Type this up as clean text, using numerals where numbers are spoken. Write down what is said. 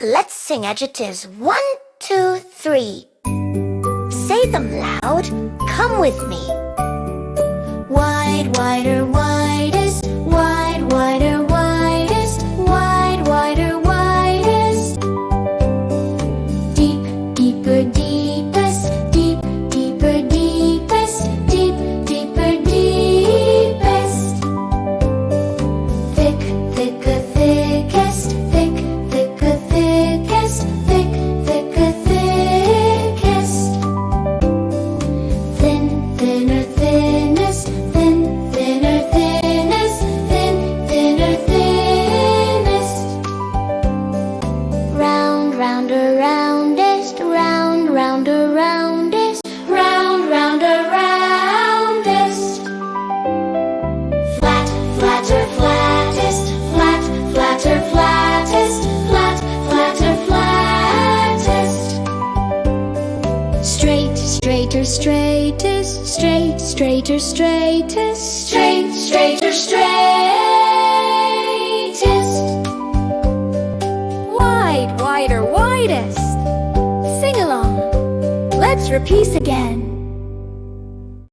Let's sing adjectives. 1, 2, 3. Say them loud. Come with me. Wide, wider, widest. Wide, wider, widest. Wide, wider, widest. Deep, deeper, deepest. Deep, deeper, deepest. Deep, deeper, deepest. Thick, thicker, thickest. Thick, thicker, thickest. Thick, thicker, thickest. Thin, thinner, thinnest. Thin, thinner, thinnest. Thin, thinner, thinnest. Round, rounder, roundest. Round, rounder, roundest. Round, rounder, roundest. Flat, flatter, flattest. Flat, flatter, flattest. Flat, flatter, flattest. Straight, straighter, straightest. Straight, straighter, straightest. Straight, straighter, straightest. Wide, wider, widest. Sing along. Let's repeat again.